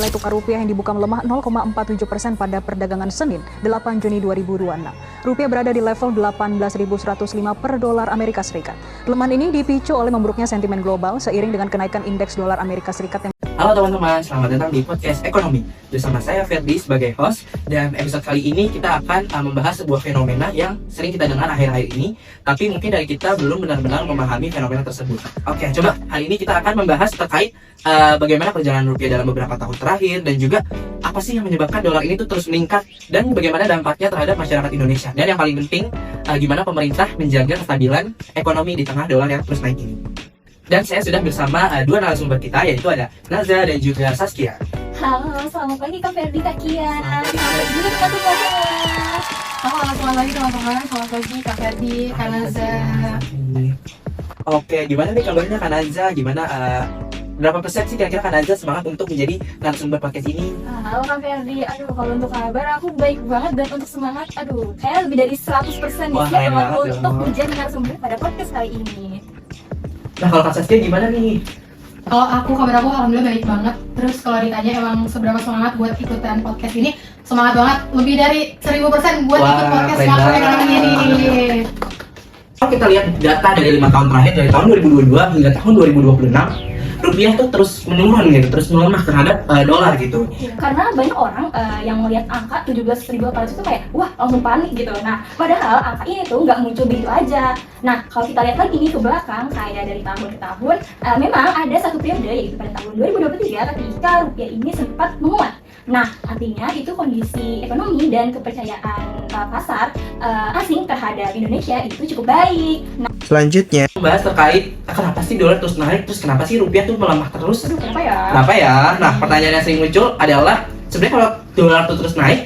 nilai tukar rupiah yang dibuka melemah 0,47% pada perdagangan Senin, 8 Juni 2026. Rupiah berada di level 18.105 per dolar Amerika Serikat. Pelemahan ini dipicu oleh memburuknya sentimen global seiring dengan kenaikan indeks dolar Amerika Serikat yang Halo teman-teman, selamat datang di podcast Ekonomi. Bersama saya Ferdi sebagai host, dan episode kali ini kita akan membahas sebuah fenomena yang sering kita dengar akhir-akhir ini, tapi mungkin dari kita belum benar-benar memahami fenomena tersebut. Oke, coba hari ini kita akan membahas terkait bagaimana perjalanan rupiah dalam beberapa tahun terakhir, dan juga apa sih yang menyebabkan dolar ini tuh terus meningkat, dan bagaimana dampaknya terhadap masyarakat Indonesia. Dan yang paling penting, gimana pemerintah menjaga kestabilan ekonomi di tengah dolar yang terus naik ini. Dan saya sudah bersama dua narasumber kita, yaitu ada Naza dan juga Saskia. Halo, selamat pagi Kak Ferdi, Kak Kian. Selamat juga teman-teman. Halo, selamat pagi teman-teman. Selamat pagi Kak Ferdi, Kak Naza. Oke, gimana nih kabarnya Kak Naza? Gimana, berapa persen sih kira-kira Kak Naza semangat untuk menjadi narasumber podcast ini? Halo Kak Ferdi, kalau untuk kabar aku baik banget, dan untuk semangat, kayak lebih dari 100% Wah, siap enak untuk dong. menjadi narasumber pada podcast kali ini. Nah, kalau Kak Saskia gimana nih? Kalau kabar aku alhamdulillah baik banget. Terus kalau ditanya emang seberapa semangat buat ikutan podcast ini, semangat banget, lebih dari 1000% buat Wah, ikut podcast keren Makro banget. Ekonomi ini. Kalau kita lihat data dari 5 tahun terakhir, dari tahun 2022 hingga tahun 2026, rupiah tuh terus menurun gitu, terus melemah terhadap dolar gitu. Karena banyak orang yang melihat angka 17.800 itu kayak, wah langsung panik gitu. Nah, padahal angka ini tuh nggak muncul begitu aja. Nah, kalau kita lihat lagi nih ke belakang, kayak dari tahun ke tahun, memang ada satu periode, yaitu pada tahun 2023 ketika rupiah ini sempat menguat. Nah, artinya itu kondisi ekonomi dan kepercayaan pasar asing terhadap Indonesia itu cukup baik. Nah, Selanjutnya, membahas terkait kenapa sih dolar terus naik, terus kenapa sih rupiah tuh melemah terus? aduh, kenapa ya? Kenapa ya? Nah, pertanyaan yang sering muncul adalah sebenarnya kalau dolar tuh terus naik,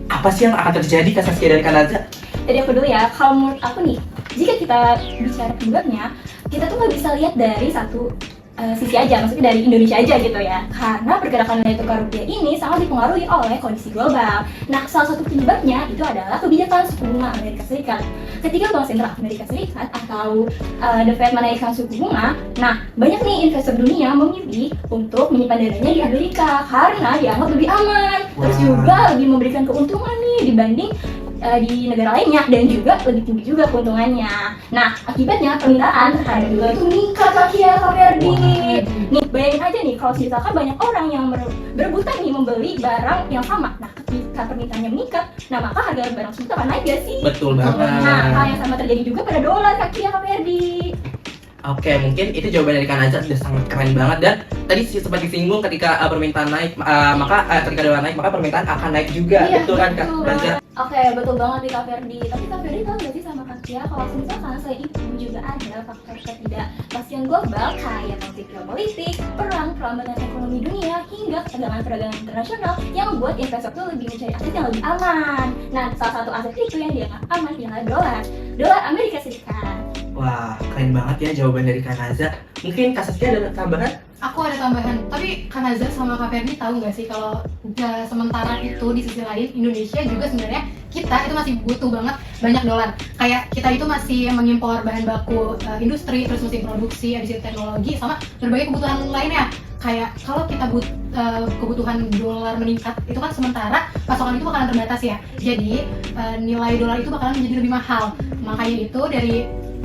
apa sih yang akan terjadi Kak Saskia dan Kak Naza? Jadi aku dulu ya, kalau menurut aku nih, jika kita bicara penyebabnya, kita tuh nggak bisa lihat dari satu sisi aja, maksudnya dari Indonesia aja gitu ya. Karena pergerakan nilai tukar rupiah ini sangat dipengaruhi oleh kondisi global. Nah, salah satu penyebabnya itu adalah kebijakan suku bunga Amerika Serikat. Ketika Bank Sentral Amerika Serikat atau The Fed menaikkan suku bunga, nah banyak nih investor dunia memilih untuk menyimpan dananya di Amerika karena dianggap lebih aman, terus Wah. juga lebih memberikan keuntungan nih dibanding di negara lainnya, dan juga lebih tinggi juga keuntungannya. Nah, akibatnya permintaan terhadap dolar itu meningkat lagi ya Kak Ferdi. Nih, bayangin aja nih kalau misalkan banyak orang yang berebutan nih membeli barang yang sama. Nah, ketika permintaannya meningkat, nah maka harga barang tersebut akan naik gak sih? Betul banget. Nah, hal yang sama terjadi juga pada dolar Kak Ferdi. Oke, mungkin itu jawaban dari Kak Naza sudah sangat keren banget, dan tadi sempat disinggung ketika permintaan naik, maka ketika dolar naik maka permintaan akan naik juga. Iya, betul kan Kak betul. Naza? Oke, betul banget nih Kak Ferdi. Tapi Kak Ferdi tahu nggak sih sama Kak Kia, kalau misalkan selain itu juga ada faktor ketidakpastian global kayak konflik geopolitik, perang, perlambatan ekonomi dunia, hingga ketegangan perdagangan internasional yang membuat investor tuh lebih mencari aset yang lebih aman. Nah, salah satu aset itu yang dianggap aman adalah dolar Amerika Serikat. Wah, keren banget ya jawaban dari Kak Naza. Mungkin Kak Saskia ada tambahan? Aku ada tambahan, tapi Kak Naza sama Kak Ferdi tahu nggak sih kalau sementara itu di sisi lain Indonesia juga sebenarnya kita itu masih butuh banget banyak dolar. Kayak kita itu masih mengimpor bahan baku industri, terus mesin produksi, habis itu teknologi, sama berbagai kebutuhan lainnya. Kayak kalau kita kebutuhan dolar meningkat, itu kan sementara pasokan itu bakalan terbatas ya. Jadi nilai dolar itu bakalan menjadi lebih mahal. Makanya itu dari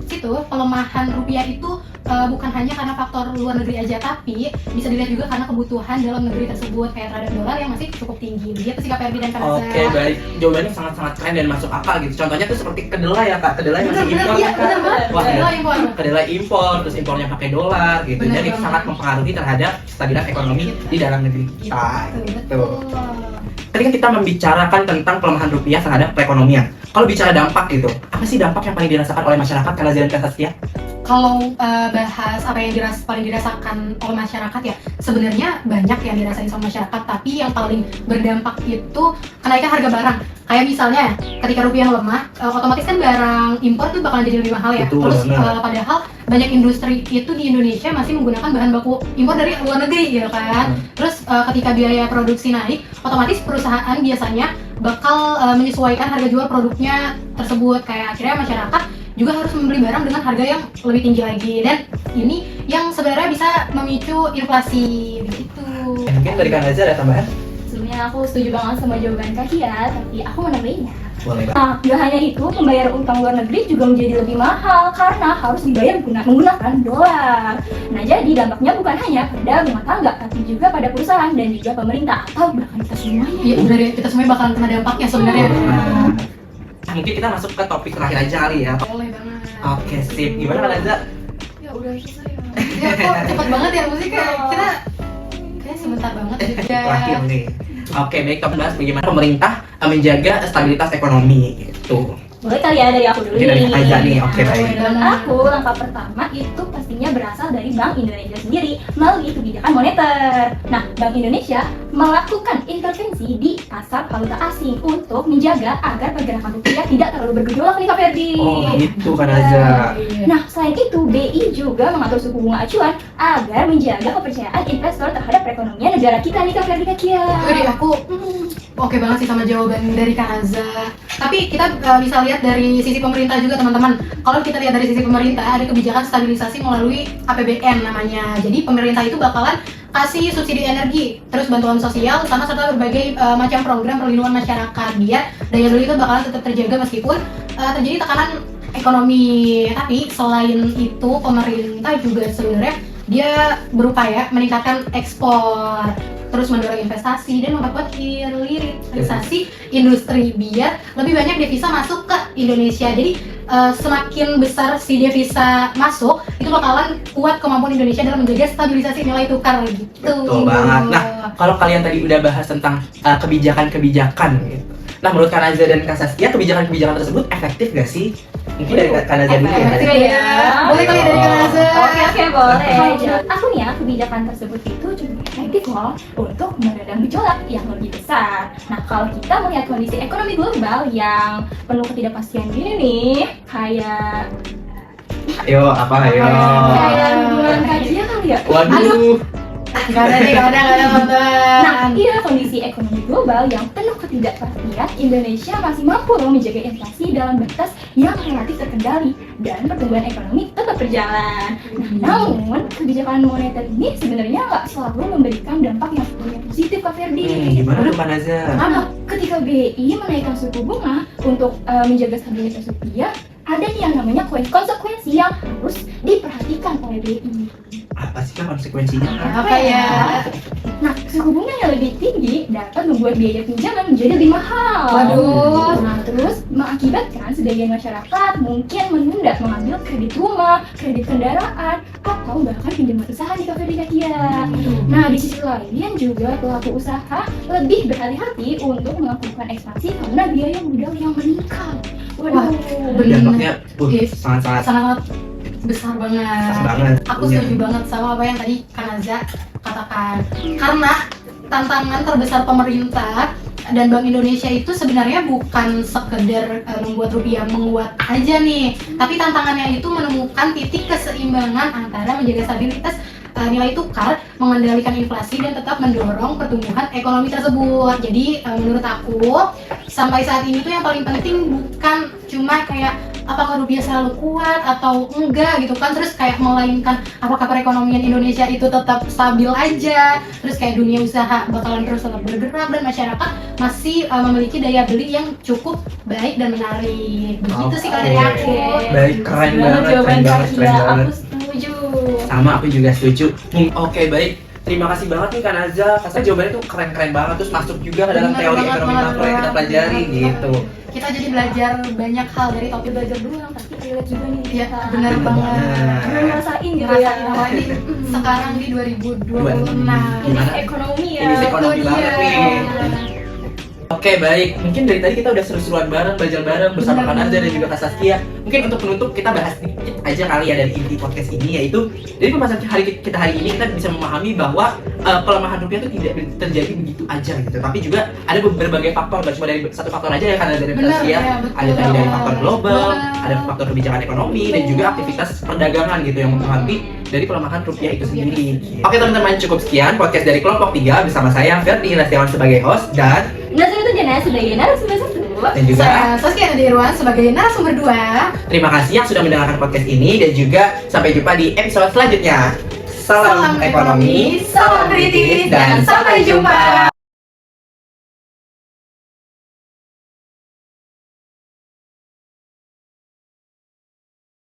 situ pelemahan rupiah itu bukan hanya karena faktor luar negeri aja, tapi bisa dilihat juga karena kebutuhan dalam negeri tersebut kayak terhadap dolar yang masih cukup tinggi. Begitu sih Kak Ferdi dan Kak Naza. Oke, baik. Jawabannya sangat-sangat keren dan masuk akal gitu. Contohnya tuh seperti kedelai ya Kak. Kedelai masih impor Iya, kan, Kak? bener banget. Wah, Kedelai impor. kedelai impor, terus impornya pakai dolar gitu. Bener Jadi banget. sangat mempengaruhi terhadap kestabilan ekonomi di dalam negeri kita. Gitu. Tadi kan kita membicarakan tentang pelemahan rupiah terhadap perekonomian. Kalau bicara dampak gitu, apa sih dampak yang paling dirasakan oleh masyarakat Kak Naza dan Kak Saskia? Kalau bahas apa yang paling dirasakan oleh masyarakat ya, sebenarnya banyak yang dirasain sama masyarakat, tapi yang paling berdampak itu kenaikan harga barang. Kayak misalnya ketika rupiah lemah, otomatis kan barang impor tuh bakalan jadi lebih mahal ya. Betul, Terus benar. padahal banyak industri itu di Indonesia masih menggunakan bahan baku impor dari luar negeri gitu kan. Terus ketika biaya produksi naik, otomatis perusahaan biasanya bakal menyesuaikan harga jual produknya tersebut. Kayak akhirnya masyarakat juga harus membeli barang dengan harga yang lebih tinggi lagi, dan ini yang sebenarnya bisa memicu inflasi begitu. Mungkin dari Kak Naza ada tambahan? Sebenarnya aku setuju banget sama jawaban Kak Kia, tapi aku mau nambahinnya. Boleh Kak. Nah, gak hanya itu, membayar utang luar negeri juga menjadi lebih mahal karena harus dibayar menggunakan dolar. Nah, jadi dampaknya bukan hanya pada rumah tangga, tapi juga pada perusahaan dan juga pemerintah atau bahkan kita semuanya. Iya, benar ya, kita semuanya bakalan kena dampaknya sebenarnya. Nah, mungkin kita masuk ke topik terakhir aja kali ya. Boleh banget. Oke, sip. Gimana Kak Naza? Ya udah selesai ya. Ya kok cepet banget ya, maksudnya kita kayak sebentar banget gitu ya. Terakhir nih. Oke, baik, kita bahas bagaimana pemerintah menjaga stabilitas ekonomi gitu. Boleh kali ya dari aku dulu Oke, dari Kak Naza nih. Oke, Nah, baik. menurut aku langkah pertama itu pastinya berasal dari Bank Indonesia sendiri melalui kebijakan moneter. Nah, Bank Indonesia melakukan intervensi di pasar valuta asing untuk menjaga agar pergerakan rupiah tidak terlalu bergejolak nih Kak Ferdi. Oh, gitu Kak Naza. Nah, selain itu, BI juga mengatur suku bunga acuan agar menjaga kepercayaan investor terhadap perekonomian negara kita nih Kak Ferdi Kak Kia. Jadi aku oke banget sih sama jawaban dari Kak Naza. Tapi kita bisa lihat dari sisi pemerintah juga teman-teman. Kalau kita lihat dari sisi pemerintah ada kebijakan stabilisasi melalui APBN namanya. Jadi pemerintah itu bakalan kasih subsidi energi, terus bantuan sosial, sama serta berbagai macam program perlindungan masyarakat biar daya beli itu bakalan tetap terjaga meskipun terjadi tekanan ekonomi. Tapi selain itu pemerintah juga sebenarnya dia berupaya meningkatkan ekspor, terus mendorong investasi dan memperkuat hilirisasi industri biar lebih banyak devisa masuk ke Indonesia. Jadi semakin besar si devisa masuk, itu bakalan kuat kemampuan Indonesia dalam menjaga stabilisasi nilai tukar gitu. Betul banget. Nah, kalau kalian tadi udah bahas tentang kebijakan-kebijakan gitu. Nah, menurut Kak Naza dan Kak Saskia, kebijakan-kebijakan tersebut efektif gak sih? Mungkin dari Kak Naza dulu ya. Efektif ya. Boleh kali dari Kak Naza. Oke, boleh. Aku nih ya, kebijakan tersebut itu cukup efektif loh untuk meredam gejolak yang lebih besar. Nah, kalau kita melihat kondisi ekonomi global yang penuh ketidakpastian gini nih, kayak Ayo, apa ayo? kayak hubungan kajian kali ya. Waduh. Gak ada nih, gak ada teman-teman. Nah, iya kondisi ekonomi global yang penuh ketidakpastian, Indonesia masih mampu loh menjaga inflasi dalam batas yang relatif terkendali dan pertumbuhan ekonomi tetap berjalan. Nah, namun kebijakan moneter ini sebenarnya nggak selalu memberikan dampak yang positif Kak Ferdi. Gimana tuh Kak Naza? Nah, ketika BI menaikkan suku bunga untuk menjaga stabilitas rupiah, ada nih yang namanya konsekuensi yang harus diperhatikan oleh BI. Apa sih Kak konsekuensinya? Apa ya? Nah, suku bunga yang lebih tinggi dapat membuat biaya pinjaman menjadi lebih mahal. Waduh. Nah, terus mengakibatkan sebagian masyarakat mungkin menunda mengambil kredit rumah, kredit kendaraan, atau bahkan pinjaman usaha di kafe di Kakia. Nah, di sisi lain juga pelaku usaha lebih berhati-hati untuk melakukan ekspansi karena biaya modal yang meningkat. Wah, Dampaknya Iya. sangat-sangat sangat besar banget. besar banget. Aku setuju banget sama apa yang tadi Kak Naza katakan. Karena tantangan terbesar pemerintah dan Bank Indonesia itu sebenarnya bukan sekedar membuat rupiah menguat aja nih, tapi tantangannya itu menemukan titik keseimbangan antara menjaga stabilitas nilai tukar, mengendalikan inflasi dan tetap mendorong pertumbuhan ekonomi tersebut. Jadi menurut aku sampai saat ini tuh yang paling penting bukan cuma kayak apakah rupiah selalu kuat atau enggak gitu kan, terus kayak melainkan apakah perekonomian Indonesia itu tetap stabil aja, terus kayak dunia usaha bakalan terus tetap bergerak dan masyarakat masih memiliki daya beli yang cukup baik dan menarik. Begitu sih kalau dari aku. Baik, keren banget, jawaban keren banget, Kak keren Kia. banget. Aku setuju. Sama, aku juga setuju. Oke, baik. Terima kasih banget nih Kak Naza. Karena jawabannya tuh keren-keren banget, terus masuk juga ke dalam Bener teori banget, ekonomi makro yang kita pelajari gitu. Kita jadi belajar banyak hal dari topik Belajar dulu yang pasti relate juga nih. Iya, kita. benar banget. Bener ngerasain gitu ya. Ngerasain apalagi sekarang di 2026. Ini Gimana? ekonomi ya. Ini ekonomi Itu banget dia. nih. Oke, baik. Mungkin dari tadi kita udah seru-seruan bareng, belajar bareng bersama Kak Naza dan juga Kak Saskia. Mungkin untuk penutup kita bahas sedikit aja kali ya dari inti podcast ini, yaitu dari pembahasan kita hari ini kita bisa memahami bahwa pelemahan rupiah itu tidak terjadi begitu aja gitu. Tapi juga ada berbagai faktor, gak cuma dari satu faktor aja ya, karena dari Kak Bener, Saskia. ya, betul. Ada tadi dari faktor global, Bener. ada faktor kebijakan ekonomi dan juga aktivitas perdagangan gitu yang mempengaruhi dari pelemahan rupiah itu sendiri. Oke teman-teman, cukup sekian podcast dari kelompok 3 bersama saya Ferdi Lestiawan sebagai host dan Nazar itu Jana sebagai narasumber 1. juga Saya Saskia Nadirwan sebagai narasumber 2. terima kasih yang sudah mendengarkan podcast ini dan juga sampai jumpa di episode selanjutnya. Salam ekonomi, salam kritis, dan sampai jumpa.